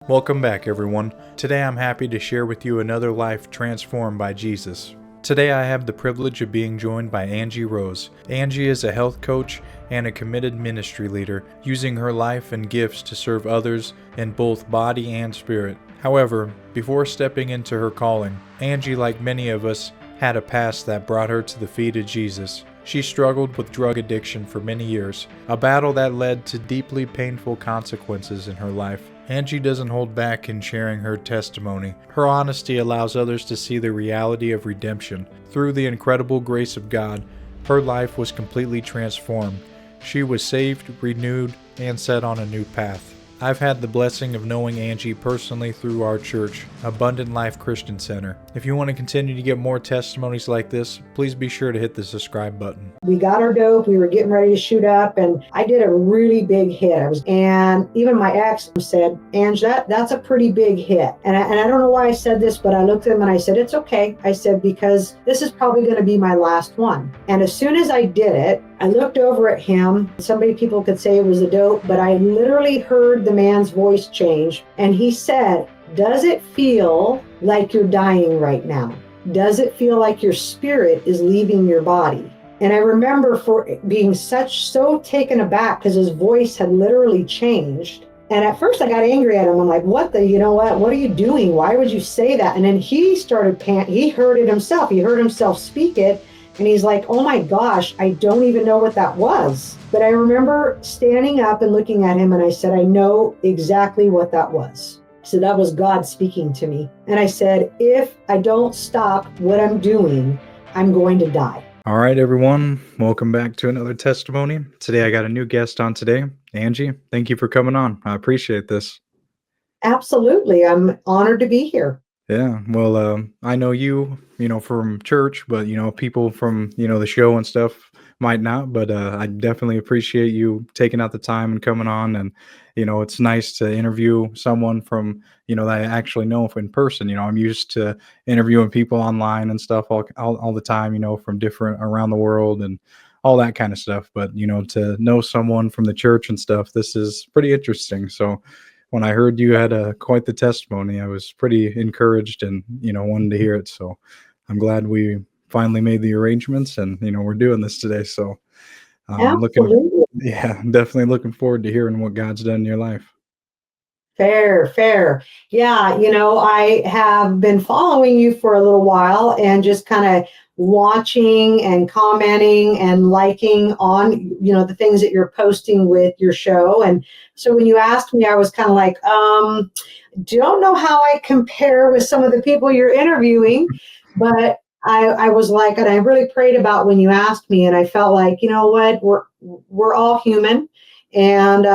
Welcome back, everyone. Today I'm happy to share with you another life transformed by Jesus. Today I have the privilege of being joined by Angie Rose. Angie is a health coach and a committed ministry leader, using her life and gifts to serve others in both body and spirit. However, before stepping into her calling, Angie, like many of us, had a past that brought her to the feet of Jesus. She struggled with drug addiction for many years, a battle that led to deeply painful consequences in her life. Angie doesn't hold back in sharing her testimony. Her honesty allows others to see the reality of redemption. Through the incredible grace of God, her life was completely transformed. She was saved, renewed, and set on a new path. I've had the blessing of knowing Angie personally through our church, Abundant Life Christian Center. If you want to continue to get more testimonies like this, please be sure to hit the subscribe button. We got our dope, we were getting ready to shoot up, and I did a really big hit. And even my ex said, Ange, that's a pretty big hit. And I don't know why I said this, but I looked at him and I said, it's okay. I said, because this is probably going to be my last one. And as soon as I did it, I looked over at him. People could say it was a dope, but I literally heard the man's voice change. And he said, does it feel like you're dying right now? Does it feel like your spirit is leaving your body? And I remember for being so taken aback because his voice had literally changed. And at first I got angry at him. I'm like, what are you doing? Why would you say that? And then he started he heard it himself. He heard himself speak it. And he's like, oh my gosh, I don't even know what that was. But I remember standing up and looking at him and I said, I know exactly what that was. So that was God speaking to me. And I said, if I don't stop what I'm doing, I'm going to die. All right, everyone. Welcome back to another testimony. Today I got a new guest on today. Angie, thank you for coming on. I appreciate this. Absolutely. I'm honored to be here. Yeah, well, I know you, from church, but, people from, the show and stuff might not, but I definitely appreciate you taking out the time and coming on. And, it's nice to interview someone from, that I actually know in person. I'm used to interviewing people online and stuff all the time, from different around the world and all that kind of stuff. But, to know someone from the church and stuff, this is pretty interesting. So when I heard you had quite the testimony, I was pretty encouraged and, wanted to hear it. So I'm glad we finally made the arrangements and, we're doing this today. So Absolutely. definitely looking forward to hearing what God's done in your life. Fair. Yeah, I have been following you for a little while and just kind of watching and commenting and liking on, the things that you're posting with your show. And so when you asked me, I was kind of like, don't know how I compare with some of the people you're interviewing, but I was like, and I really prayed about when you asked me, and I felt like, you know what, we're all human, and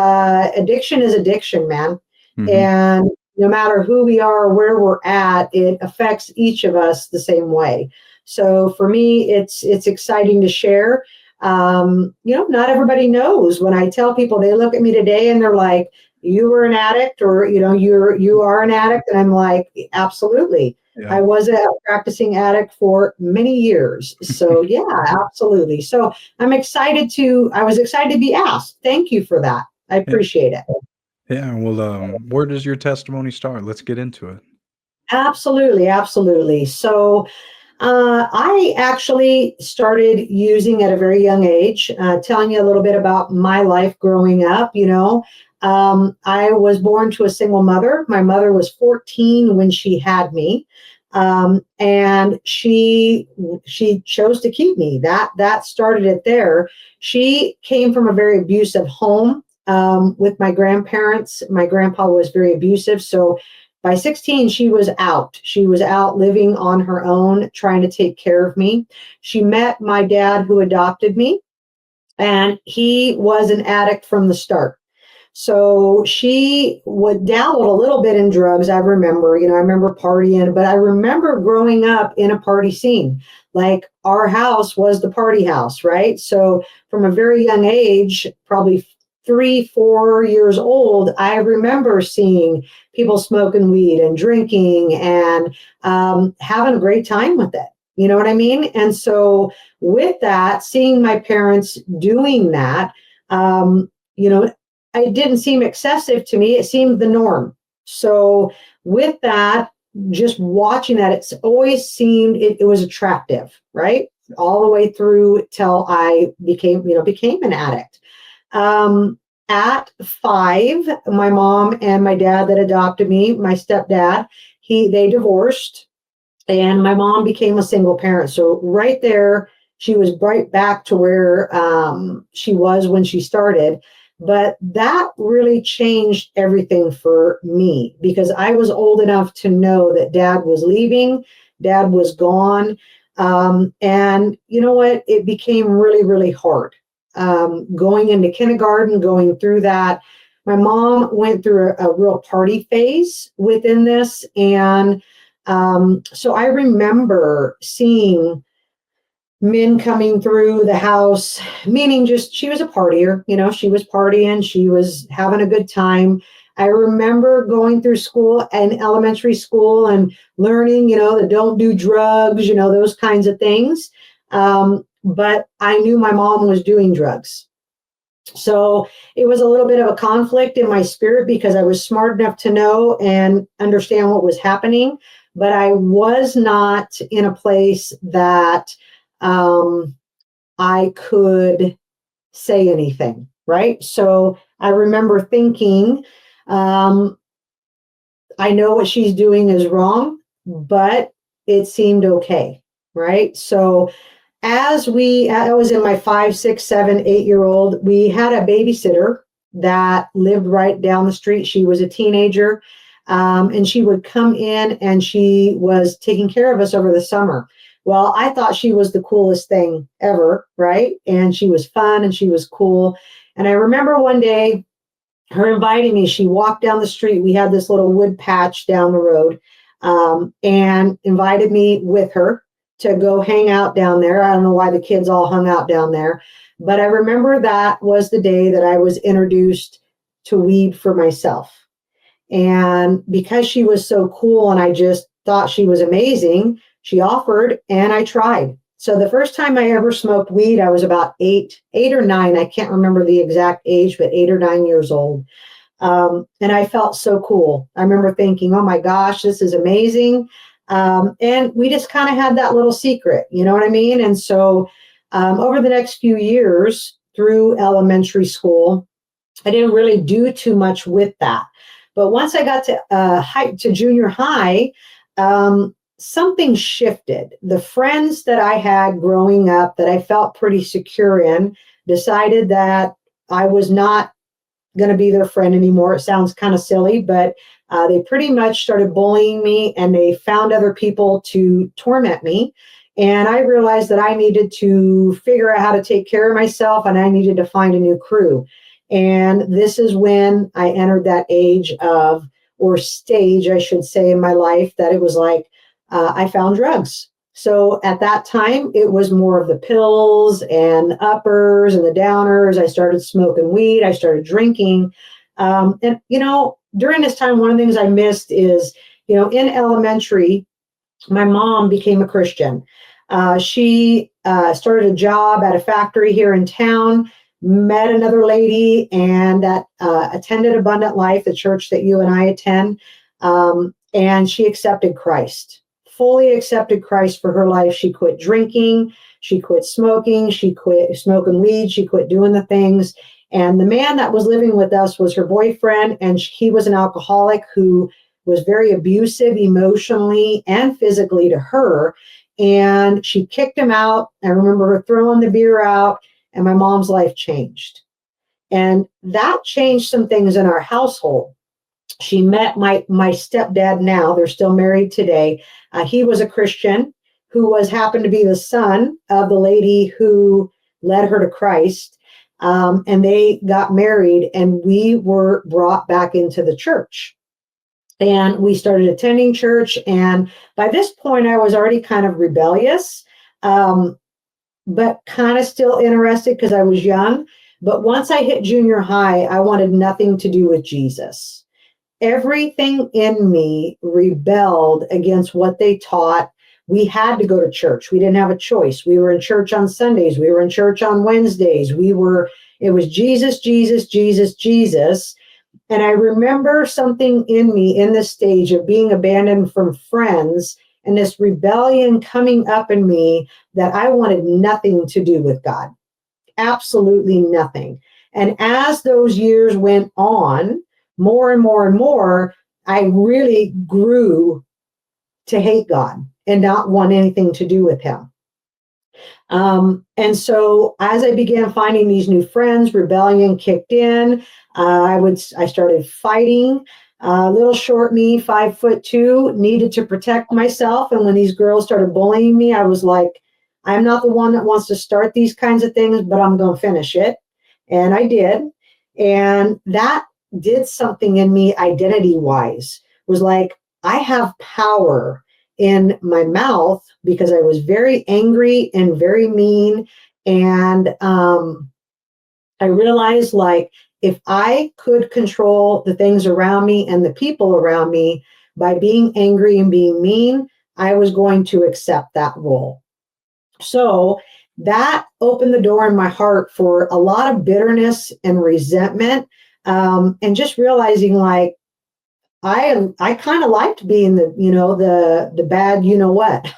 addiction is addiction, man. Mm-hmm. And no matter who we are or where we're at, it affects each of us the same way. So for me, it's exciting to share. Not everybody knows. When I tell people, they look at me today and they're like, you were an addict, or, you are an addict. And I'm like, absolutely. Yeah. I was a practicing addict for many years. So yeah, absolutely. So I was excited to be asked. Thank you for that. I appreciate it. Yeah. Well, where does your testimony start? Let's get into it. Absolutely. So I actually started using at a very young age, telling you a little bit about my life growing up. I was born to a single mother. My mother was 14 when she had me. And she chose to keep me. That started it there. She came from a very abusive home, with my grandparents. My grandpa was very abusive. So by 16, she was out. She was out living on her own, trying to take care of me. She met my dad, who adopted me, and he was an addict from the start. So she would dabble a little bit in drugs. I remember partying, but I remember growing up in a party scene. Like, our house was the party house, right? So from a very young age, probably 3-4 years old, I remember seeing people smoking weed and drinking and having a great time with it. You know what I mean? And so with that, seeing my parents doing that, it didn't seem excessive to me. It seemed the norm. So with that, just watching that, it's always seemed it was attractive, right? All the way through till I became an addict. At 5, my mom and my dad that adopted me, my stepdad, they divorced, and my mom became a single parent. So right there, she was right back to where she was when she started. But that really changed everything for me because I was old enough to know that dad was leaving, dad was gone. And you know what? It became really, really hard. Going into kindergarten, going through that. My mom went through a real party phase within this. And so I remember seeing men coming through the house, meaning just she was a partier, she was partying, she was having a good time. I remember going through school and elementary school and learning, that don't do drugs, those kinds of things. But I knew my mom was doing drugs. So it was a little bit of a conflict in my spirit because I was smart enough to know and understand what was happening, but I was not in a place that I could say anything, right? So I remember thinking, I know what she's doing is wrong, but it seemed okay, right? So I was in my 5, 6, 7, 8-year-old, we had a babysitter that lived right down the street. She was a teenager, and she would come in and she was taking care of us over the summer. Well, I thought she was the coolest thing ever, right? And she was fun and she was cool. And I remember one day her inviting me. She walked down the street. We had this little wood patch down the road, and invited me with her to go hang out down there. I don't know why the kids all hung out down there, but I remember that was the day that I was introduced to weed for myself. And because she was so cool and I just thought she was amazing, she offered and I tried. So the first time I ever smoked weed, I was about 8 or 9. I can't remember the exact age, but 8 or 9 years old. And I felt so cool. I remember thinking, oh my gosh, this is amazing. And we just kind of had that little secret, you know what I mean? And so over the next few years through elementary school, I didn't really do too much with that. But once I got to junior high, something shifted. The friends that I had growing up that I felt pretty secure in decided that I was not going to be their friend anymore. It sounds kind of silly, but they pretty much started bullying me and they found other people to torment me. And I realized that I needed to figure out how to take care of myself and I needed to find a new crew. And this is when I entered that age of, or stage, I should say, in my life that it was like, I found drugs. So at that time, it was more of the pills and uppers and the downers. I started smoking weed. I started drinking. And, during this time, one of the things I missed is, in elementary, my mom became a Christian. She started a job at a factory here in town, met another lady, and that attended Abundant Life, the church that you and I attend. And she accepted Christ. Fully accepted Christ for her life. She quit drinking, she quit smoking, she quit smoking weed, she quit doing the things. And the man that was living with us was her boyfriend, and he was an alcoholic who was very abusive emotionally and physically to her. And she kicked him out. I remember her throwing the beer out, and my mom's life changed. And that changed some things in our household. She met my stepdad now. They're still married today. He was a Christian who happened to be the son of the lady who led her to Christ. And they got married and we were brought back into the church. And we started attending church. And by this point, I was already kind of rebellious, but kind of still interested because I was young. But once I hit junior high, I wanted nothing to do with Jesus. Everything in me rebelled against what they taught. We had to go to church. We didn't have a choice. We were in church on Sundays. We were in church on Wednesdays. It was Jesus, Jesus, Jesus, Jesus. And I remember something in me in this stage of being abandoned from friends and this rebellion coming up in me that I wanted nothing to do with God, absolutely nothing. And as those years went on, more and more and more, I really grew to hate God and not want anything to do with him. And so as I began finding these new friends, rebellion kicked in. I started fighting. Little short me, 5'2", needed to protect myself. And when these girls started bullying me, I was like, I'm not the one that wants to start these kinds of things, but I'm going to finish it. And I did. And that did something in me identity wise. It was like, I have power in my mouth because I was very angry and very mean. And I realized, like, if I could control the things around me and the people around me by being angry and being mean, I was going to accept that role. So that opened the door in my heart for a lot of bitterness and resentment, and just realizing, like, I kind of liked being the bad what.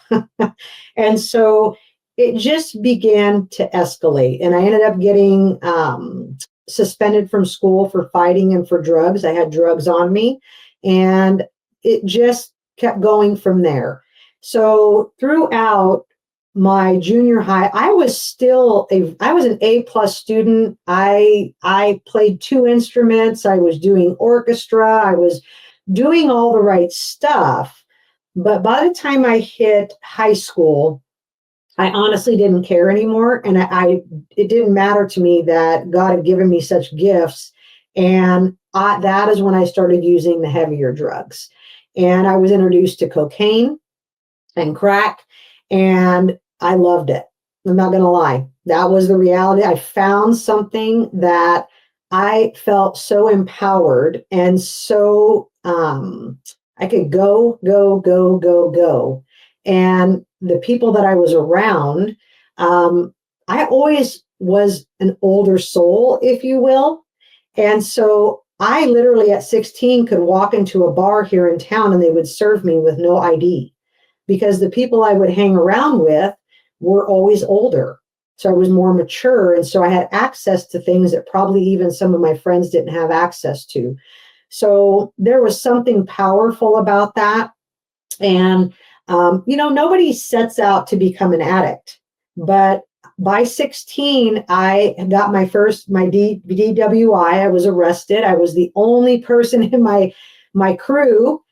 And so it just began to escalate, and I ended up getting suspended from school for fighting and for drugs. I had drugs on me, and it just kept going from there. So throughout my junior high, I was an A+ student. I played 2 instruments. I was doing orchestra. I was doing all the right stuff. But by the time I hit high school, I honestly didn't care anymore. And it didn't matter to me that God had given me such gifts. And that is when I started using the heavier drugs. And I was introduced to cocaine and crack, and I loved it. I'm not going to lie. That was the reality. I found something that I felt so empowered and so I could go, go, go, go, go. And the people that I was around, I always was an older soul, if you will. And so I literally at 16 could walk into a bar here in town and they would serve me with no ID, because the people I would hang around with were always older. So I was more mature. And so I had access to things that probably even some of my friends didn't have access to. So there was something powerful about that. And, nobody sets out to become an addict. But by 16, I got my DWI. I was arrested. I was the only person in my crew,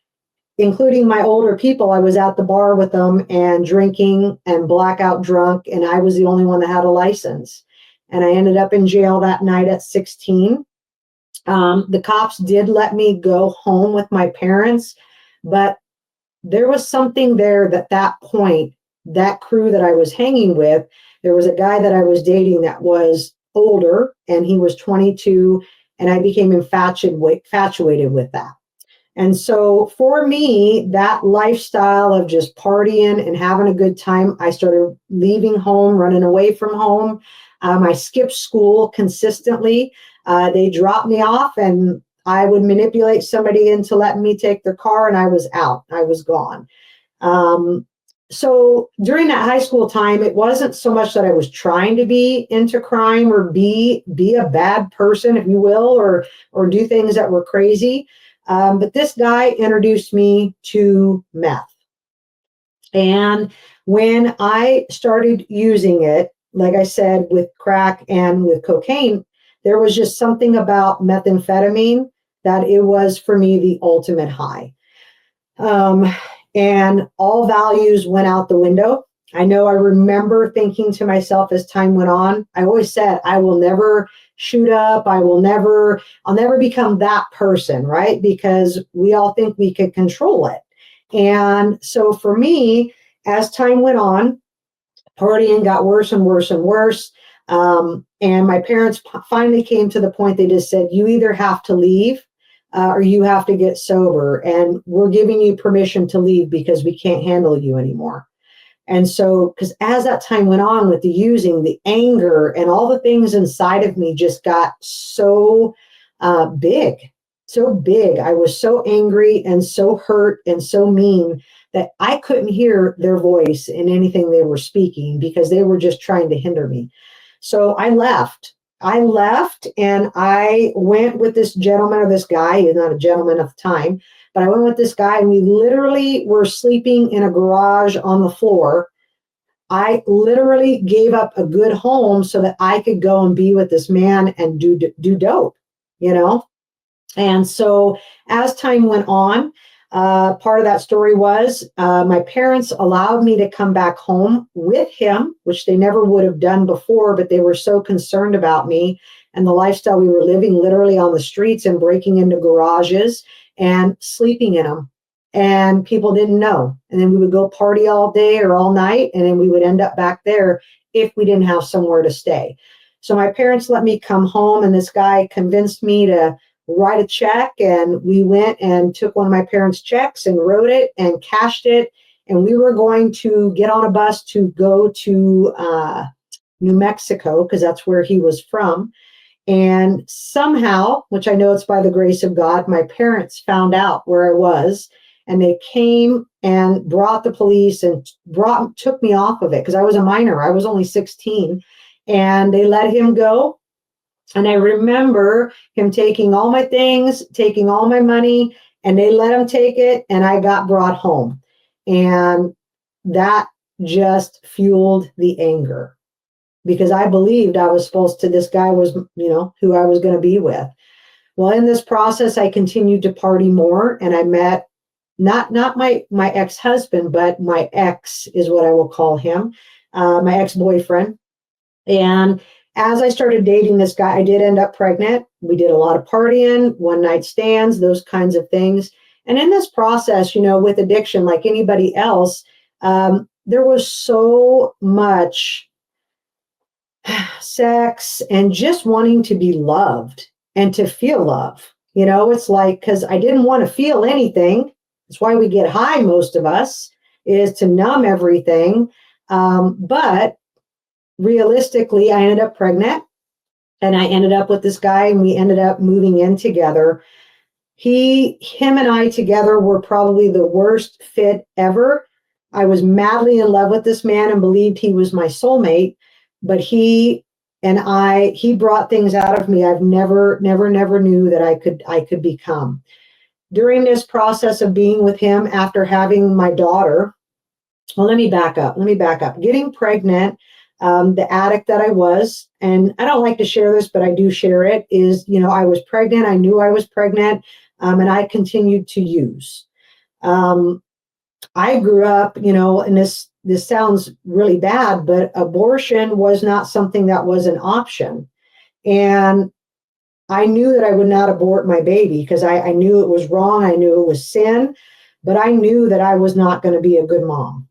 including my older people. I was at the bar with them and drinking and blackout drunk, and I was the only one that had a license. And I ended up in jail that night at 16. The cops did let me go home with my parents, but there was something there that point, that crew that I was hanging with, there was a guy that I was dating that was older, and he was 22, and I became infatuated with that. And so for me, that lifestyle of just partying and having a good time, I started leaving home, running away from home. I skipped school consistently. They dropped me off, and I would manipulate somebody into letting me take their car, and I was out. I was gone. So during that high school time, it wasn't so much that I was trying to be into crime or be a bad person, if you will, or do things that were crazy. But this guy introduced me to meth. And when I started using it, like I said, with crack and with cocaine, there was just something about methamphetamine that it was for me the ultimate high. And all values went out the window. I remember thinking to myself as time went on, I always said, I will never shoot up. I'll never become that person, right? Because we all think we could control it. And so for me, as time went on, partying got worse and worse and worse. And my parents finally came to the point, they just said, you either have to leave or you have to get sober. And we're giving you permission to leave because we can't handle you anymore. And so, because as that time went on with the using, the anger and all the things inside of me just got so big, so big. I was so angry and so hurt and so mean that I couldn't hear their voice in anything they were speaking because they were just trying to hinder me. So I left. I left and I went with this gentleman, or this guy. He's not a gentleman at the time, but I went with this guy and we literally were sleeping in a garage on the floor. I literally gave up a good home so that I could go and be with this man and do dope, you know? And so as time went on, part of that story was my parents allowed me to come back home with him, which they never would have done before, but they were so concerned about me and the lifestyle we were living, literally on the streets and breaking into garages and sleeping in them. And people didn't know. And then we would go party all day or all night, and then we would end up back there if we didn't have somewhere to stay. So my parents let me come home, and this guy convinced me to write a check, and we went and took one of my parents' checks and wrote it and cashed it, and we were going to get on a bus to go to New Mexico because that's where he was from. And somehow, which I know it's by the grace of God, my parents found out where I was, and they came and brought the police and took me off of it because I was a minor. I was only 16, and they let him go. And I remember him taking all my things, taking all my money, and they let him take it, and I got brought home. And that just fueled the anger because I believed I was supposed to, this guy was, who I was going to be with. Well, in this process, I continued to party more, and I met not my ex-husband, but my ex is what I will call him, my ex-boyfriend. And as I started dating this guy, I did end up pregnant. We did a lot of partying, one night stands, those kinds of things. And in this process, with addiction, like anybody else, there was so much sex and just wanting to be loved and to feel love. It's like, because I didn't want to feel anything. That's why we get high, most of us, is to numb everything. But realistically, I ended up pregnant, and I ended up with this guy, and we ended up moving in together. Him and I together were probably the worst fit ever. I was madly in love with this man and believed he was my soulmate, but he brought things out of me I've never knew that I could become. During this process of being with him after having my daughter, well, let me back up. Getting pregnant, the addict that I was, and I don't like to share this, but I do share it, is, I was pregnant. I knew I was pregnant, and I continued to use. I grew up, and this sounds really bad, but abortion was not something that was an option. And I knew that I would not abort my baby because I knew it was wrong. I knew it was sin, but I knew that I was not going to be a good mom.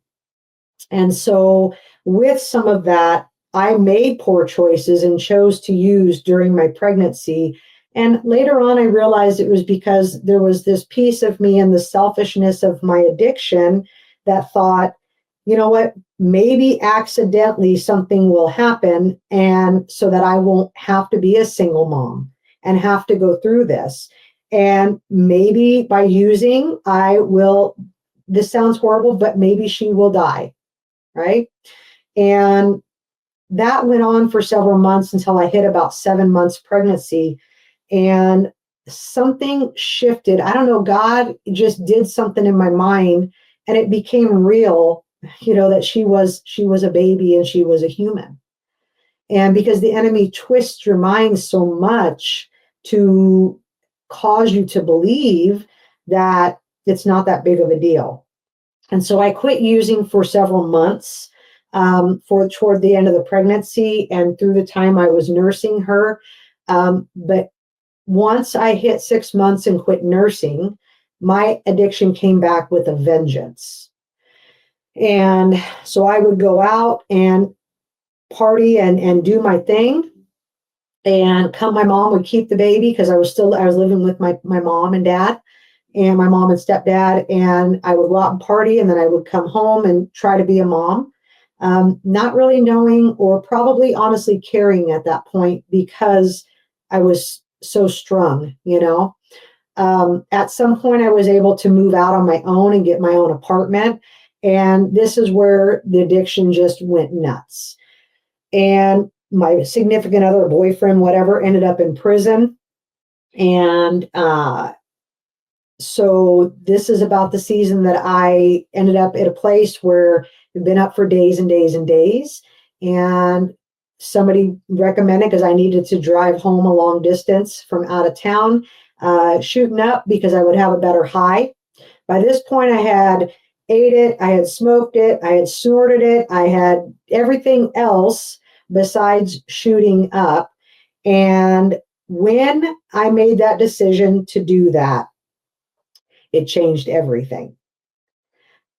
And so with some of that, I made poor choices and chose to use during my pregnancy. And later on, I realized it was because there was this piece of me and the selfishness of my addiction that thought, you know what, maybe accidentally something will happen, and so that I won't have to be a single mom and have to go through this. And maybe by using, this sounds horrible, but maybe she will die, right? And that went on for several months until I hit about 7 months pregnancy, and something shifted. I don't know, God just did something in my mind, and it became real, that she was a baby and she was a human. And because the enemy twists your mind so much to cause you to believe that it's not that big of a deal. And so I quit using for several months, toward the end of the pregnancy and through the time I was nursing her. But once I hit 6 months and quit nursing, my addiction came back with a vengeance. And so I would go out and party and do my thing. And my mom would keep the baby because I was living with my mom and dad and my mom and stepdad. And I would go out and party, and then I would come home and try to be a mom. Not really knowing, or probably honestly caring at that point, because I was so strung, At some point, I was able to move out on my own and get my own apartment. And this is where the addiction just went nuts. And my significant other, boyfriend, whatever, ended up in prison. And so this is about the season that I ended up at a place where I've been up for days and days and days. And somebody recommended, because I needed to drive home a long distance from out of town, shooting up because I would have a better high. By this point, I had ate it, I had smoked it, I had snorted it, I had everything else besides shooting up. And when I made that decision to do that, it changed everything,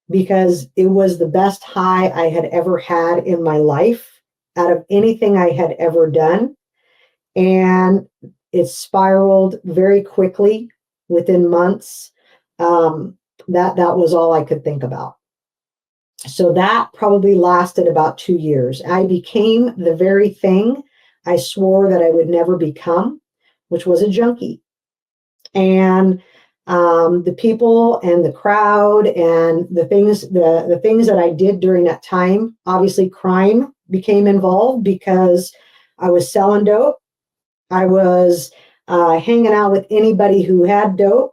because it was the best high I had ever had in my life out of anything I had ever done. And it spiraled very quickly within months. That was all I could think about. So that probably lasted about 2 years. I became the very thing I swore that I would never become, which was a junkie. And the people and the crowd and the things that I did during that time, obviously crime became involved because I was selling dope. I was hanging out with anybody who had dope.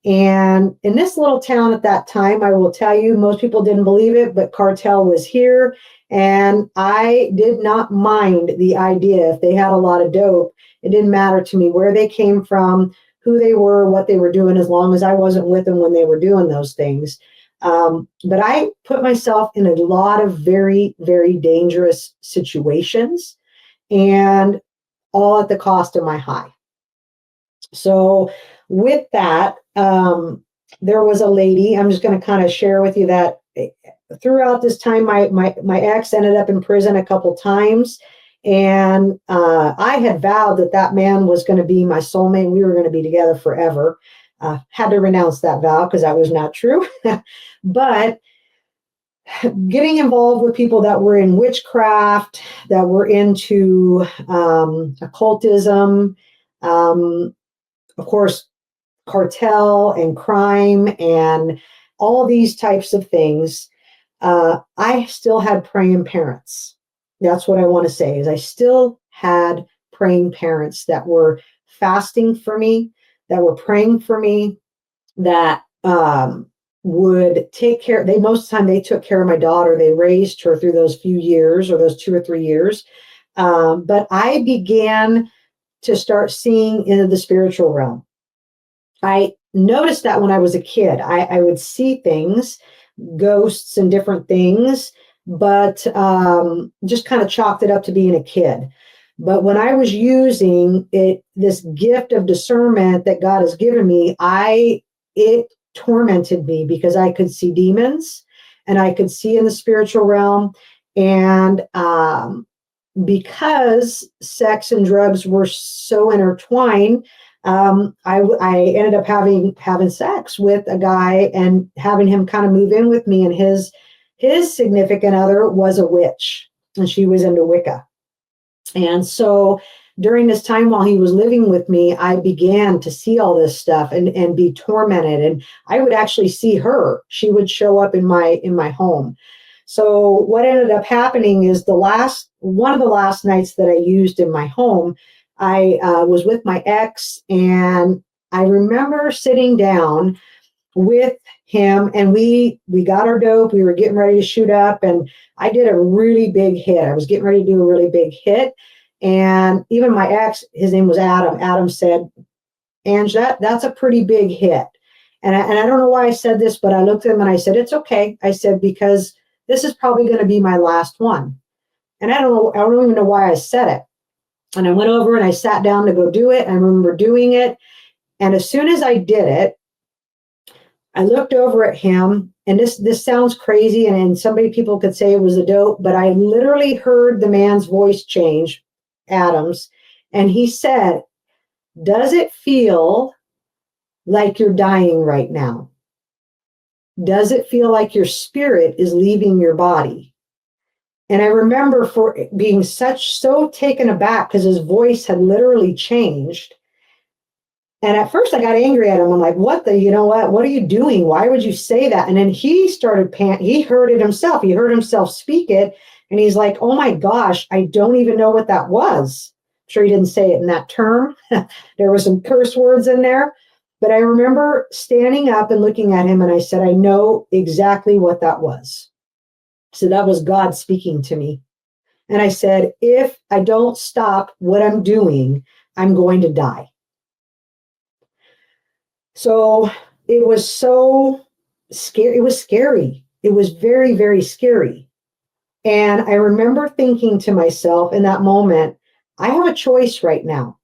And in this little town at that time, I will tell you, most people didn't believe it, but cartel was here. And I did not mind the idea if they had a lot of dope. It didn't matter to me where they came from, who they were, what they were doing, as long as I wasn't with them when they were doing those things. But I put myself in a lot of very, very dangerous situations, and all at the cost of my high. So with that, there was a lady, I'm just going to kind of share with you that throughout this time, my ex ended up in prison a couple times. And I had vowed that man was going to be my soulmate. We were going to be together forever. Had to renounce that vow because that was not true. But getting involved with people that were in witchcraft, that were into occultism, of course, cartel and crime and all these types of things, I still had praying parents. That's what I want to say, is I still had praying parents that were fasting for me, that were praying for me, that would take care. Most of the time they took care of my daughter. They raised her through those few years, or those 2 or 3 years. But I began to start seeing into the spiritual realm. I noticed that when I was a kid, I would see things, ghosts and different things, but just kind of chalked it up to being a kid. But when I was using it, this gift of discernment that God has given me, it tormented me, because I could see demons and I could see in the spiritual realm. And because sex and drugs were so intertwined, I ended up having sex with a guy and having him kind of move in with me. And his significant other was a witch, and she was into Wicca. And so during this time while he was living with me, I began to see all this stuff and be tormented. And I would actually see her. She would show up in my home. So what ended up happening is one of the last nights that I used in my home, I was with my ex, and I remember sitting down with him, and we got our dope. We were getting ready to shoot up, and I did a really big hit. I was getting ready to do a really big hit. And even my ex, his name was Adam. Adam said, "Ange, that's a pretty big hit." And I don't know why I said this, but I looked at him and I said, "It's okay." I said, "Because this is probably going to be my last one." And I don't even know why I said it. And I went over and I sat down to go do it. I remember doing it. And as soon as I did it, I looked over at him, and this sounds crazy, and people could say it was a dope, but I literally heard the man's voice change, Adam's, and he said, "Does it feel like you're dying right now? Does it feel like your spirit is leaving your body?" And I remember for being so taken aback, because his voice had literally changed. And at first I got angry at him. I'm like, you know what are you doing? Why would you say that? And then he started he heard it himself. He heard himself speak it. And he's like, oh my gosh, I don't even know what that was. I'm sure he didn't say it in that term. There were some curse words in there. But I remember standing up and looking at him, and I said, I know exactly what that was. So that was God speaking to me. And I said, if I don't stop what I'm doing, I'm going to die. So it was so scary. It was scary. It was very, very scary. And I remember thinking to myself in that moment, I have a choice right now.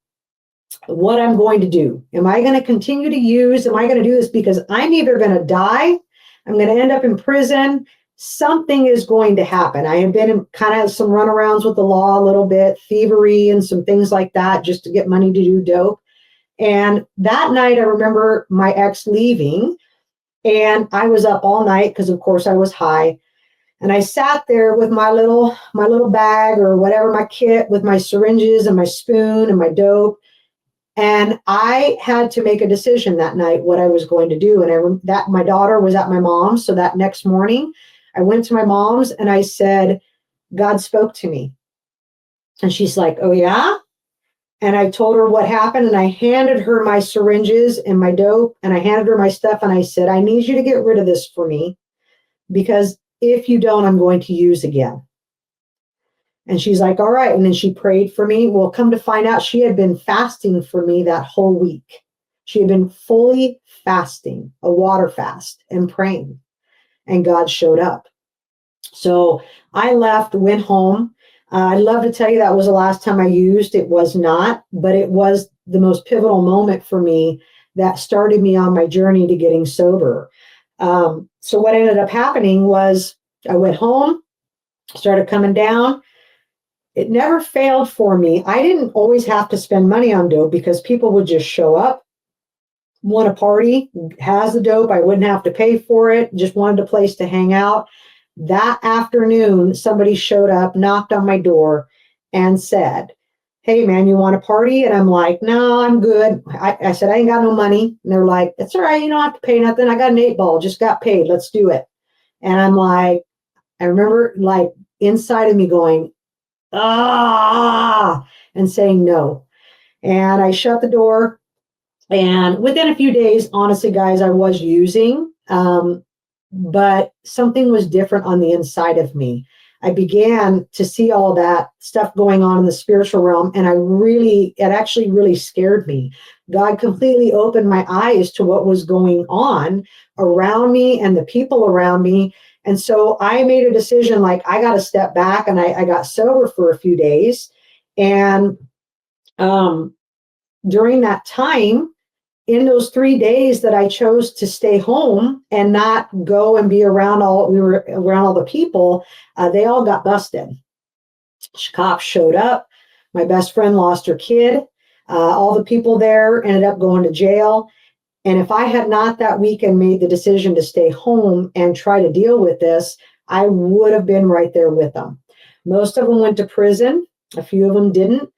What I'm going to do. Am I going to continue to use? Am I going to do this because I'm either going to die? I'm going to end up in prison. Something is going to happen. I have been in kind of some runarounds with the law a little bit, thievery and some things like that, just to get money to do dope. And that night, I remember my ex leaving, and I was up all night because, of course, I was high. And I sat there with my little bag or whatever, my kit with my syringes and my spoon and my dope. And I had to make a decision that night what I was going to do. And that my daughter was at my mom's. So that next morning, I went to my mom's and I said, God spoke to me. And she's like, oh, yeah? And I told her what happened. And I handed her my syringes and my dope. And I handed her my stuff. And I said, I need you to get rid of this for me. Because if you don't, I'm going to use again. And she's like, all right. And then she prayed for me. Well, come to find out, she had been fasting for me that whole week. She had been fully fasting, a water fast, and praying. And God showed up. So I left, went home. I'd love to tell you that was the last time I used. It was not, but it was the most pivotal moment for me that started me on my journey to getting sober. So what ended up happening was I went home, started coming down. It never failed for me. I didn't always have to spend money on dope because people would just show up, want a party, has the dope. I wouldn't have to pay for it, just wanted a place to hang out. That afternoon, somebody showed up, knocked on my door, and said, hey, man, you want a party? And I'm like, no, I'm good. I said, I ain't got no money. And they're like, it's all right. You don't have to pay nothing. I got an 8-ball, just got paid. Let's do it. And I'm like, I remember like inside of me going, and saying no. And I shut the door. And within a few days, honestly, guys, I was using, but something was different on the inside of me. I began to see all that stuff going on in the spiritual realm, and it actually really scared me. God completely opened my eyes to what was going on around me and the people around me. And so I made a decision, like, I got to step back, and I got sober for a few days. And during that time, in those 3 days that I chose to stay home and not go and be around we were around all the people, they all got busted. Cops showed up. My best friend lost her kid. All the people there ended up going to jail. And if I had not that weekend made the decision to stay home and try to deal with this, I would have been right there with them. Most of them went to prison. A few of them didn't.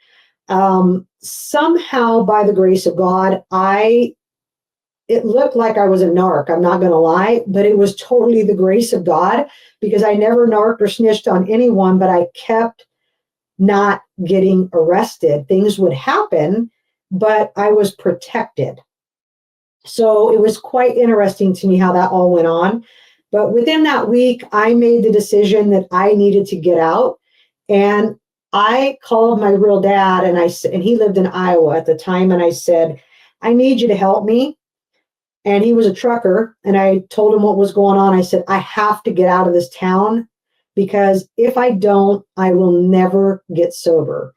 Somehow, by the grace of God, it looked like I was a narc. I'm not going to lie, but it was totally the grace of God, because I never narked or snitched on anyone, but I kept not getting arrested. Things would happen, but I was protected. So it was quite interesting to me how that all went on. But within that week, I made the decision that I needed to get out. And I called my real dad, and he lived in Iowa at the time. And I said, I need you to help me. And he was a trucker. And I told him what was going on. I said, I have to get out of this town, because if I don't, I will never get sober.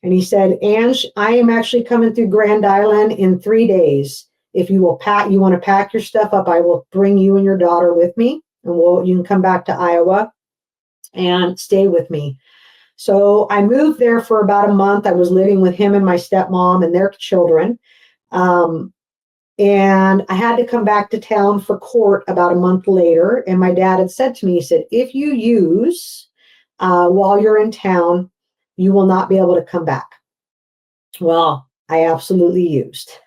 And he said, Ange, I am actually coming through Grand Island in 3 days. If you want to pack your stuff up, I will bring you and your daughter with me, and you can come back to Iowa and stay with me. So I moved there for about a month. I was living with him and my stepmom and their children. And I had to come back to town for court about a month later. And my dad had said to me, he said, if you use while you're in town, you will not be able to come back. Well, I absolutely used.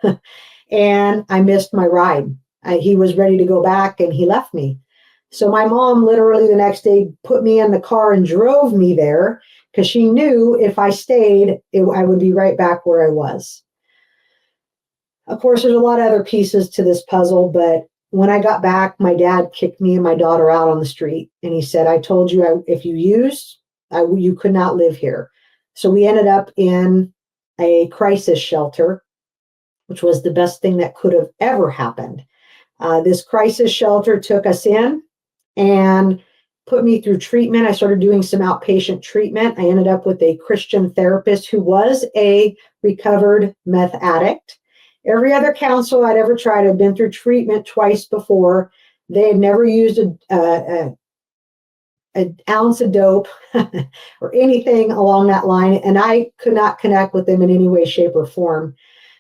and I missed my ride. He was ready to go back and he left me. So my mom literally the next day put me in the car and drove me there because she knew if I stayed, I would be right back where I was. Of course, there's a lot of other pieces to this puzzle, but when I got back, my dad kicked me and my daughter out on the street. And he said, I told you if you used, you could not live here. So we ended up in a crisis shelter, which was the best thing that could have ever happened. This crisis shelter took us in and put me through treatment. I started doing some outpatient treatment. I ended up with a Christian therapist who was a recovered meth addict. Every other counselor I'd ever tried had been through treatment twice before. They had never used an ounce of dope or anything along that line, and I could not connect with them in any way, shape, or form.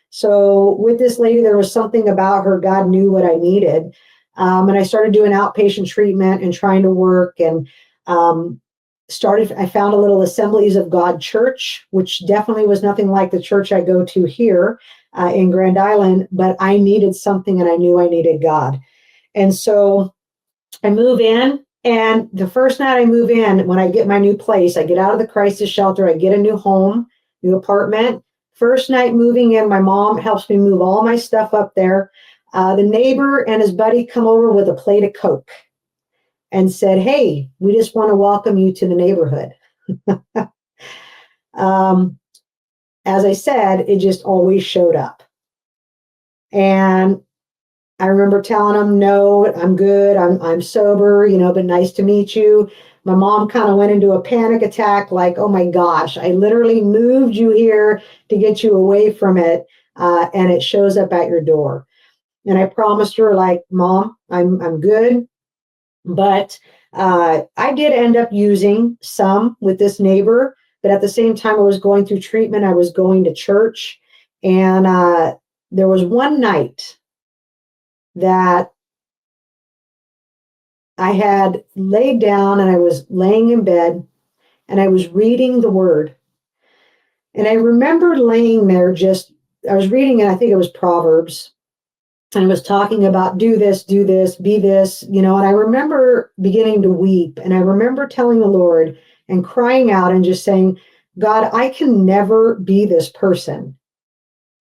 So with this lady, there was something about her. God knew what I needed. And I started doing outpatient treatment and trying to work and I found a little Assemblies of God church, which definitely was nothing like the church I go to here in Grand Island, but I needed something and I knew I needed God. And so I move in, and the first night I move in, when I get my new place, I get out of the crisis shelter, I get a new home, new apartment. First night moving in, my mom helps me move all my stuff up there. The neighbor and his buddy come over with a plate of Coke and said, hey, we just want to welcome you to the neighborhood. As I said, it just always showed up. And I remember telling them, no, I'm good. I'm sober, but nice to meet you. My mom kind of went into a panic attack, like, oh my gosh, I literally moved you here to get you away from it. And it shows up at your door. And I promised her, like, Mom, I'm good. But I did end up using some with this neighbor. But at the same time I was going through treatment, I was going to church. And there was one night that I had laid down and I was laying in bed and I was reading the word. And I remember laying there I was reading it, I think it was Proverbs, and it was talking about do this, be this, and I remember beginning to weep. And I remember telling the Lord and crying out and just saying, God, I can never be this person.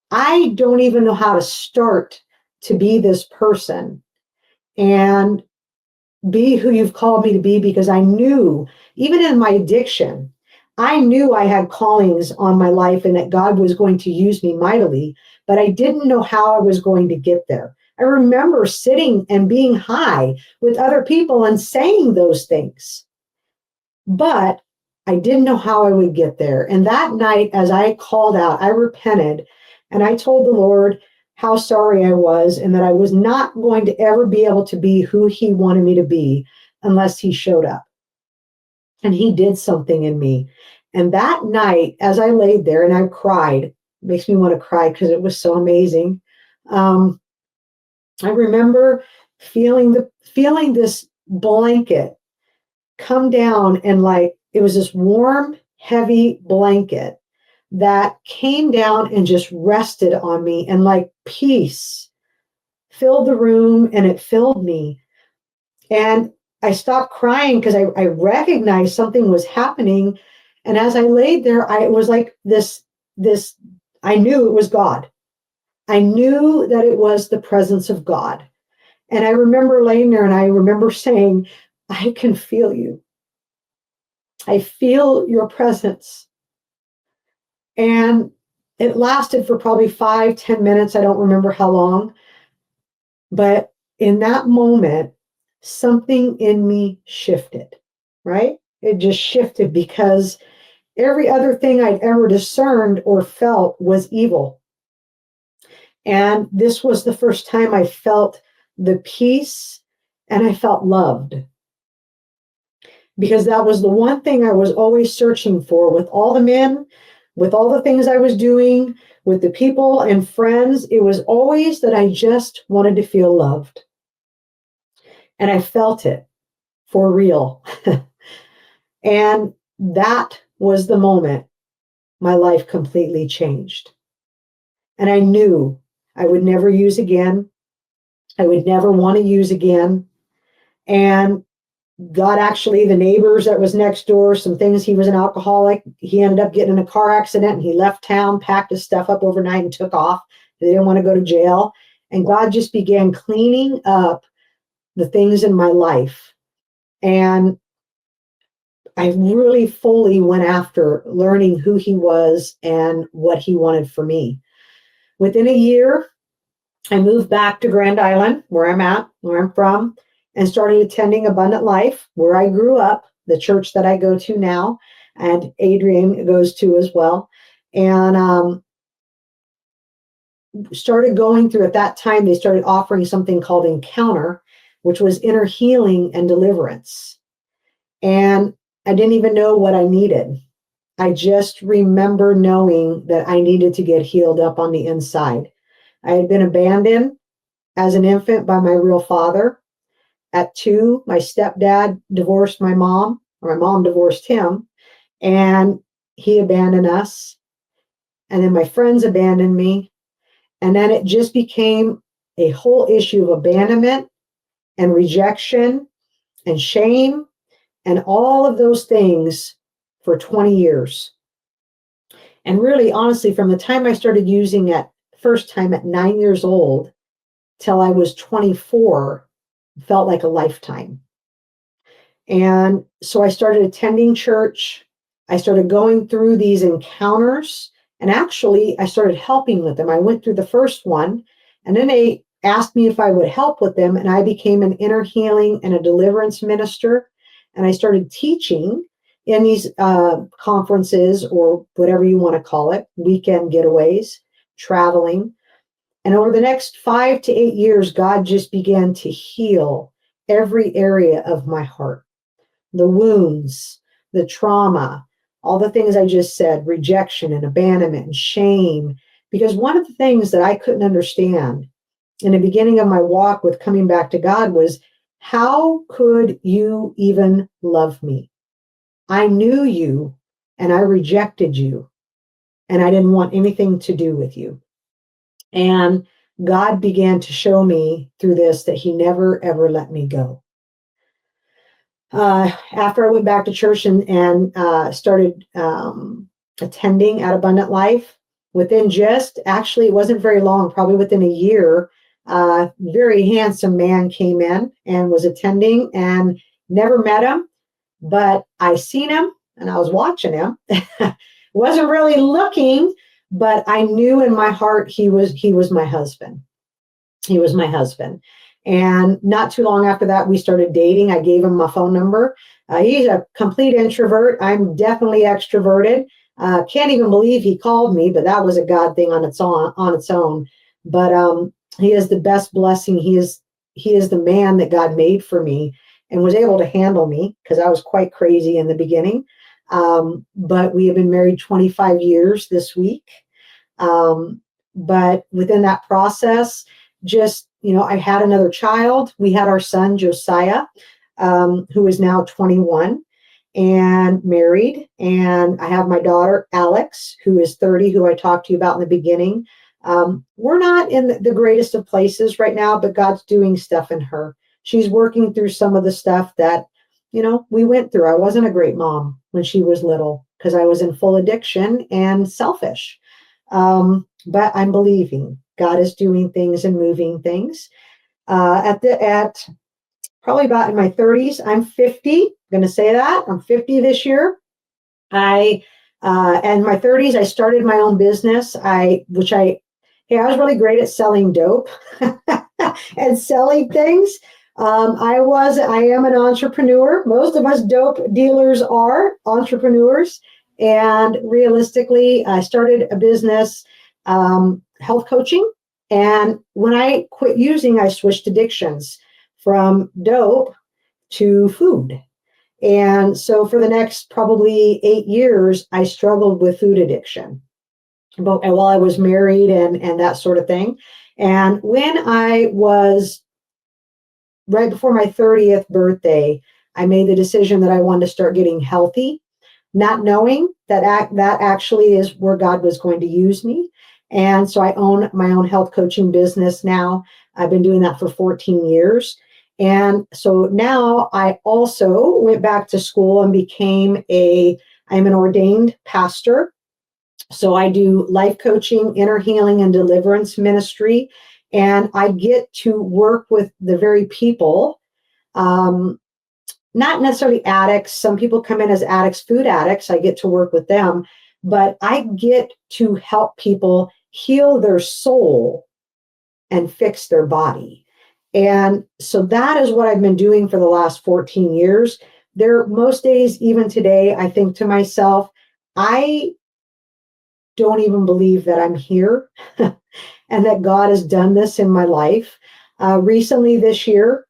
I don't even know how to start to be this person and be who you've called me to be, because I knew, even in my addiction, I knew I had callings on my life and that God was going to use me mightily, but I didn't know how I was going to get there. I remember sitting and being high with other people and saying those things, but I didn't know how I would get there. And that night, as I called out, I repented and I told the Lord how sorry I was and that I was not going to ever be able to be who he wanted me to be unless he showed up. And he did something in me. And that night, as I laid there and I cried, makes me want to cry because it was so amazing. I remember feeling this blanket come down, and like it was this warm, heavy blanket that came down and just rested on me, and like peace filled the room and it filled me. And I stopped crying because I recognized something was happening. And as I laid there, it was like this, I knew it was God. I knew that it was the presence of God. And I remember laying there and I remember saying, I can feel you. I feel your presence. And it lasted for probably 5-10 minutes. I don't remember how long. But in that moment, something in me shifted, right? It just shifted because every other thing I'd ever discerned or felt was evil. And this was the first time I felt the peace and I felt loved. Because that was the one thing I was always searching for with all the men, with all the things I was doing, with the people and friends. It was always that I just wanted to feel loved. And I felt it for real. And that was the moment my life completely changed. And I knew I would never use again. I would never want to use again. And God, actually, the neighbors that was next door, some things, he was an alcoholic. He ended up getting in a car accident and he left town, packed his stuff up overnight and took off. They didn't want to go to jail. And God just began cleaning up the things in my life. And I really fully went after learning who he was and what he wanted for me. Within a year, I moved back to Grand Island, where I'm from, and started attending Abundant Life, where I grew up, the church that I go to now, and Adrian goes to as well. And started going through, at that time, they started offering something called Encounter, which was inner healing and deliverance. And I didn't even know what I needed. I just remember knowing that I needed to get healed up on the inside. I had been abandoned as an infant by my real father. At 2, my stepdad divorced my mom, or my mom divorced him, and he abandoned us. And then my friends abandoned me. And then it just became a whole issue of abandonment and rejection and shame and all of those things for 20 years. And really, honestly, from the time I started using it first time at 9 years old till I was 24, felt like a lifetime. And so I started attending church. I started going through these encounters, and actually I started helping with them. I went through the first one, and then they asked me if I would help with them, and I became an inner healing and a deliverance minister. And I started teaching in these conferences, or whatever you want to call it, weekend getaways, traveling. And over the next 5 to 8 years, God just began to heal every area of my heart. The wounds, the trauma, all the things I just said, rejection and abandonment and shame. Because one of the things that I couldn't understand in the beginning of my walk with coming back to God was, how could you even love me? I knew you and I rejected you, and I didn't want anything to do with you. And God began to show me through this that he never, ever let me go. After I went back to church and started attending at Abundant Life, within actually, it wasn't very long, probably within a year, very handsome man came in and was attending, and never met him, but I seen him and I was watching him. Wasn't really looking, but I knew in my heart he was my husband. He was my husband. And not too long after that, we started dating. I gave him my phone number. He's a complete introvert. I'm definitely extroverted. Can't even believe he called me, but that was a God thing on its own. But he is the best blessing. He is the man that God made for me and was able to handle me, because I was quite crazy in the beginning. But we have been married 25 years this week. But within that process, just, I had another child. We had our son, Josiah, who is now 21 and married. And I have my daughter, Alex, who is 30, who I talked to you about in the beginning. We're not in the greatest of places right now, but God's doing stuff in her. She's working through some of the stuff that, we went through. I wasn't a great mom when she was little because I was in full addiction and selfish. But I'm believing God is doing things and moving things. At probably about in my 30s, I'm 50. I'm going to say that I'm 50 this year. And in my 30s, I started my own business. I was really great at selling dope and selling things. I am an entrepreneur. Most of us dope dealers are entrepreneurs. And realistically, I started a business, health coaching. And when I quit using, I switched addictions from dope to food. And so for the next probably 8 years, I struggled with food addiction, but while I was married and that sort of thing. And when I was right before my 30th birthday, I made the decision that I wanted to start getting healthy, not knowing that actually is where God was going to use me. And so I own my own health coaching business now. I've been doing that for 14 years. And so now I also went back to school and I'm an ordained pastor. So I do life coaching, inner healing, and deliverance ministry. And I get to work with the very people, not necessarily addicts. Some people come in as addicts, food addicts. I get to work with them, but I get to help people heal their soul and fix their body. And so that is what I've been doing for the last 14 years. Most days, even today, I think to myself, I don't even believe that I'm here and that God has done this in my life. Recently this year,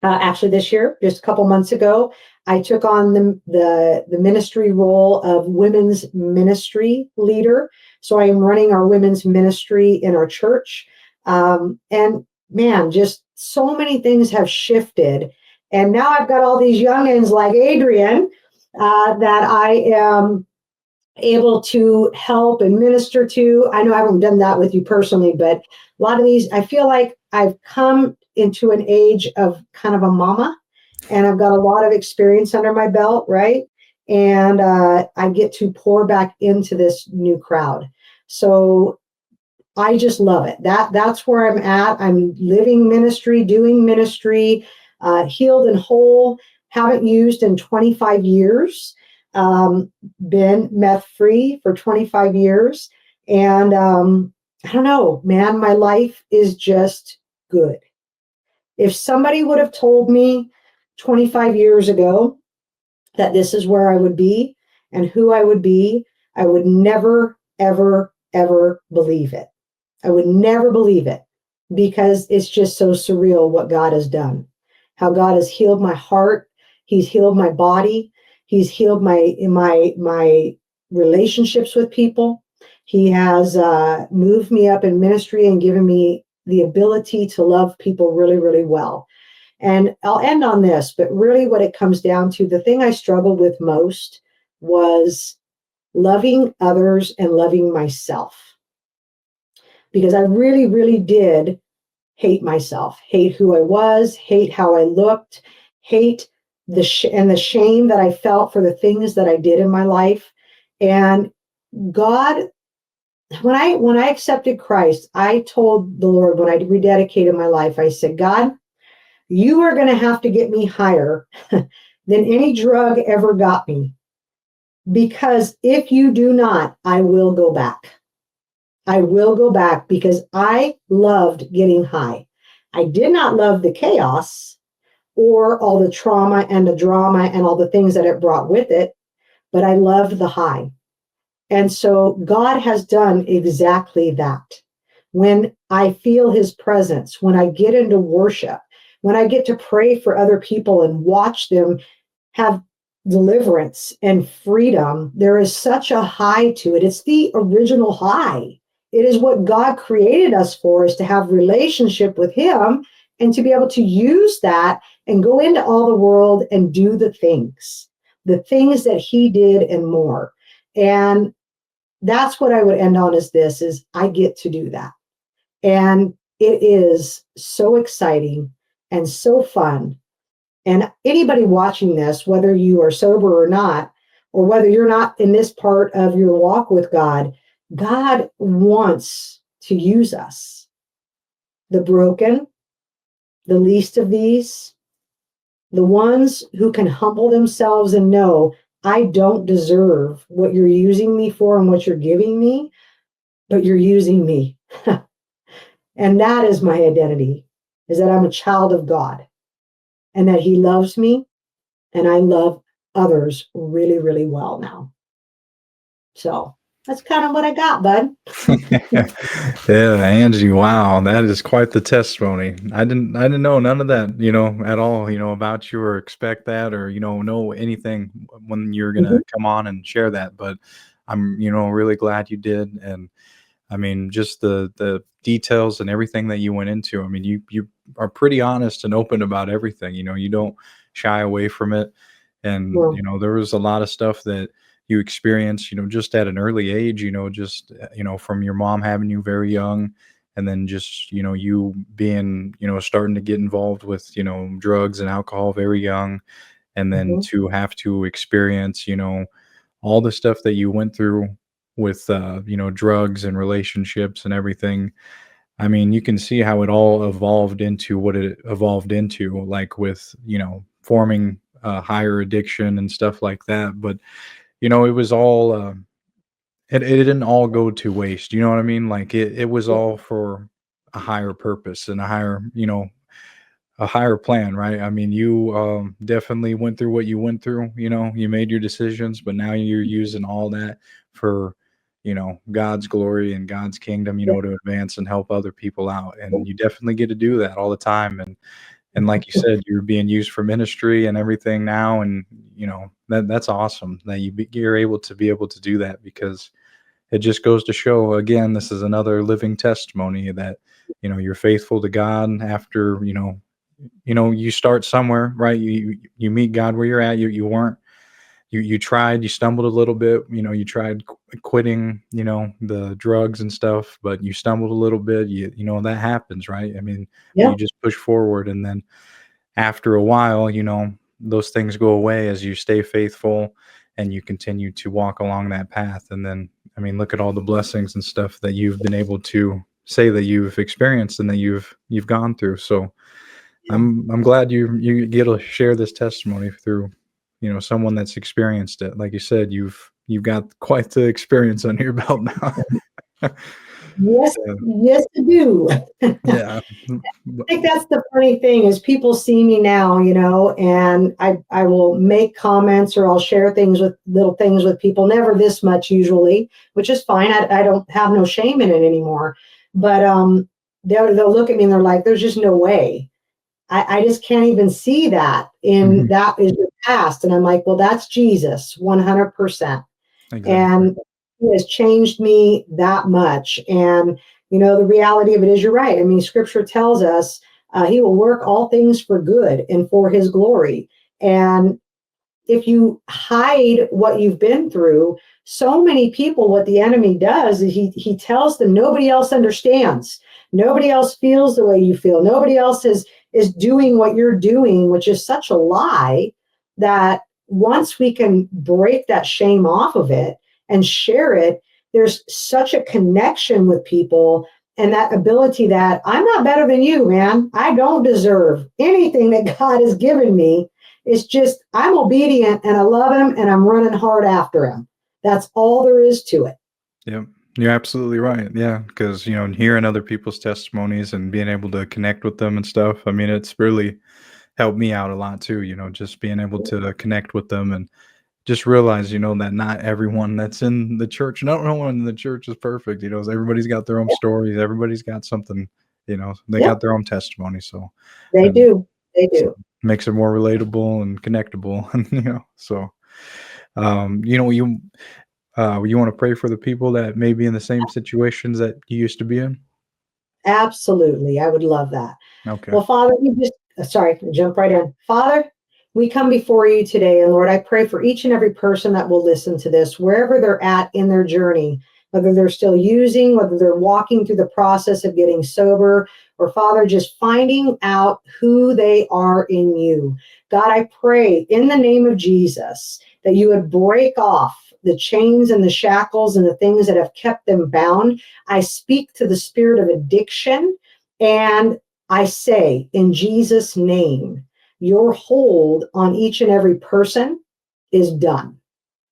just a couple months ago, I took on the ministry role of women's ministry leader. So I am running our women's ministry in our church. And man, just so many things have shifted. And now I've got all these youngins like Adrian that I am able to help and minister to. I know I haven't done that with you personally, but a lot of these, I feel like I've come into an age of kind of a mama, and I've got a lot of experience under my belt, right? And I get to pour back into this new crowd. So I just love it. That's where I'm at. I'm living ministry, doing ministry, healed and whole. Haven't used in 25 years. Been meth free for 25 years. And I don't know, man, my life is just good. If somebody would have told me 25 years ago that this is where I would be and who I would be, I would never, ever, ever believe it. I would never believe it because it's just so surreal what God has done. How God has healed my heart. He's healed my body. He's healed my relationships with people. He has moved me up in ministry and given me the ability to love people really, really well. And I'll end on this, but really what it comes down to, the thing I struggled with most was loving others and loving myself. Because I really, really did hate myself, hate who I was, hate how I looked, hate the shame that I felt for the things that I did in my life. And God, when I accepted Christ, I told the Lord, when I rededicated my life, I said, God, you are going to have to get me higher than any drug ever got me. Because if you do not, I will go back. I will go back because I loved getting high. I did not love the chaos or all the trauma and the drama and all the things that it brought with it, but I loved the high. And so God has done exactly that. When I feel his presence, when I get into worship, when I get to pray for other people and watch them have deliverance and freedom, there is such a high to it. It's the original high. It is what God created us for, is to have relationship with him and to be able to use that and go into all the world and do the things that he did and more. And that's what I would end on, is I get to do that. And it is so exciting and so fun. And anybody watching this, whether you are sober or not, or whether you're not in this part of your walk with God, God wants to use us. The broken, the least of these, the ones who can humble themselves and know, I don't deserve what you're using me for and what you're giving me, but you're using me. And that is my identity, is that I'm a child of God and that he loves me and I love others really, really well now. So that's kind of what I got, bud. Yeah, Angie, wow, that is quite the testimony. I didn't know none of that, at all, about you or expect that or, know anything when you're gonna Mhm. come on and share that. But I'm, really glad you did. And I mean, just the details and everything that you went into. I mean, you are pretty honest and open about everything. You don't shy away from it. And Well, there was a lot of stuff that you experienced, just at an early age, just, from your mom having you very young, and then just, you being, starting to get involved with, drugs and alcohol very young, and then Mhm. to have to experience, all the stuff that you went through with, drugs and relationships and everything. I mean, you can see how it all evolved into what it evolved into, like with, forming a higher addiction and stuff like that. But, it was all, it didn't all go to waste. You know what I mean? Like it was Yeah. all for a higher purpose and a higher plan, right? I mean, you definitely went through what you went through. You made your decisions, but now you're using all that for, God's glory and God's kingdom, Yeah. to advance and help other people out. And you definitely get to do that all the time. And like you said, you're being used for ministry and everything now. And, that's awesome that you're able to do that, because it just goes to show, again, this is another living testimony that, you're faithful to God after, you start somewhere, right? You meet God where you're at. You weren't, you tried, you stumbled a little bit, you tried quitting, the drugs and stuff, but you stumbled a little bit. That happens, right? I mean, but Yeah. you just push forward, and then after a while, those things go away as you stay faithful and you continue to walk along that path. And then, I mean, look at all the blessings and stuff that you've been able to say that you've experienced and that you've gone through. So Yeah. I'm glad you get to share this testimony through, someone that's experienced it. Like you said, you've got quite the experience under your belt now. Yes, Yeah. yes, I do. Yeah. I think that's the funny thing is people see me now, and I will make comments or I'll share things with little things with people, never this much usually, which is fine. I don't have no shame in it anymore. But they'll look at me and they're like, there's just no way. I just can't even see that in Mhm. that is your past. And I'm like, well, that's Jesus, 100%. Exactly. And he has changed me that much. And the reality of it is, you're right. I mean, Scripture tells us He will work all things for good and for His glory. And if you hide what you've been through, so many people, what the enemy does is he tells them nobody else understands, nobody else feels the way you feel, nobody else is doing what you're doing, which is such a lie. That once we can break that shame off of it and share it, there's such a connection with people, and that ability that I'm not better than you, man. I don't deserve anything that God has given me. It's just I'm obedient and I love Him and I'm running hard after Him. That's all there is to it. Yep. You're absolutely right. Yeah, because hearing other people's testimonies and being able to connect with them and stuff. I mean, it's really helped me out a lot too. Just being able to connect with them and just realize, that not everyone that's in the church, not everyone in the church is perfect. Everybody's got their own stories. Everybody's got something. They Yep, got their own testimony. So, they um, do. They so do. makes it more relatable and connectable. And so um, you know, you you want to pray for the people that may be in the same situations that you used to be in? Absolutely. I would love that. Okay. Well, Father, we just, sorry, jump right in. Father, we come before you today, and Lord, I pray for each and every person that will listen to this, wherever they're at in their journey, whether they're still using, whether they're walking through the process of getting sober, or Father, just finding out who they are in you. God, I pray in the name of Jesus that you would break off the chains and the shackles and the things that have kept them bound. I speak to the spirit of addiction, and I say in Jesus' name, your hold on each and every person is done.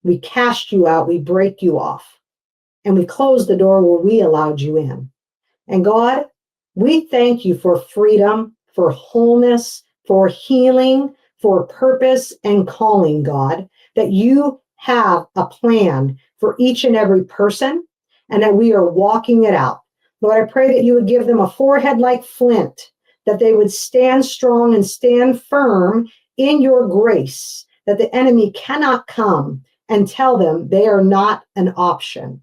We cast you out, we break you off, and we close the door where we allowed you in. And God, we thank you for freedom, for wholeness, for healing, for purpose and calling, God, that you have a plan for each and every person and that we are walking it out. Lord, I pray that you would give them a forehead like flint, that they would stand strong and stand firm in your grace, that the enemy cannot come and tell them they are not an option.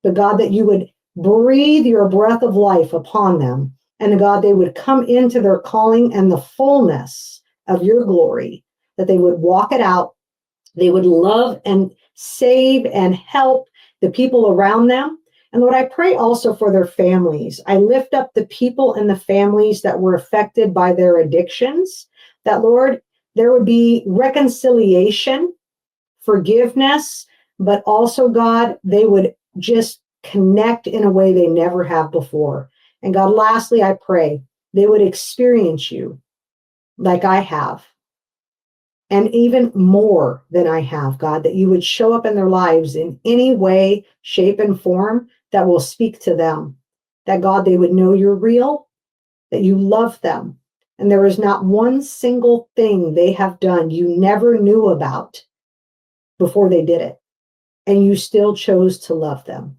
But God, that you would breathe your breath of life upon them. And God, they would come into their calling and the fullness of your glory, that they would walk it out They would love and save and help the people around them. And Lord, I pray also for their families. I lift up the people and the families that were affected by their addictions, that Lord, there would be reconciliation, forgiveness, but also, God, they would just connect in a way they never have before. And God, lastly, I pray they would experience you like I have, and even more than I have, God, that you would show up in their lives in any way, shape, and form that will speak to them. That, God, they would know you're real, that you love them, and there is not one single thing they have done you never knew about before they did it, and you still chose to love them.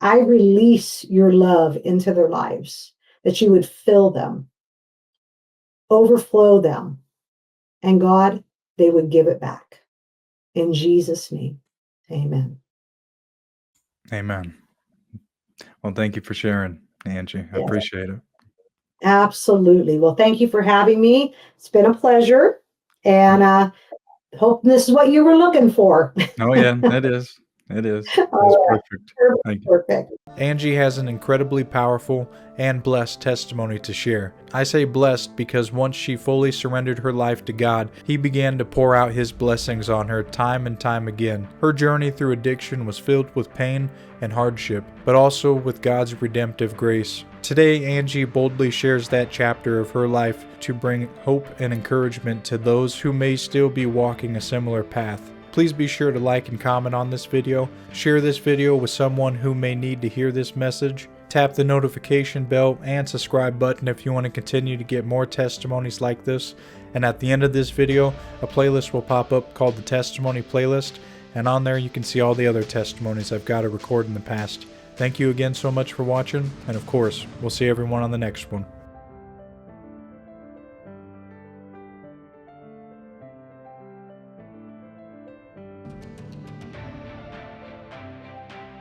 I release your love into their lives, that you would fill them, overflow them, and God, they would give it back. In Jesus' name, amen. Amen. Well, thank you for sharing, Angie. I Yeah, appreciate it. absolutely. Well, thank you for having me. It's been a pleasure. And hope this is what you were looking for. Oh, yeah, it is. It is. It's All right. perfect. Perfect. Thank you. Perfect. Angie has an incredibly powerful and blessed testimony to share. I say blessed because once she fully surrendered her life to God, He began to pour out His blessings on her time and time again. Her journey through addiction was filled with pain and hardship, but also with God's redemptive grace. Today, Angie boldly shares that chapter of her life to bring hope and encouragement to those who may still be walking a similar path. Please be sure to like and comment on this video. Share this video with someone who may need to hear this message. Tap the notification bell and subscribe button if you want to continue to get more testimonies like this. And at the end of this video, a playlist will pop up called the Testimony Playlist. And on there you can see all the other testimonies I've got to record in the past. Thank you again so much for watching. And of course, we'll see everyone on the next one.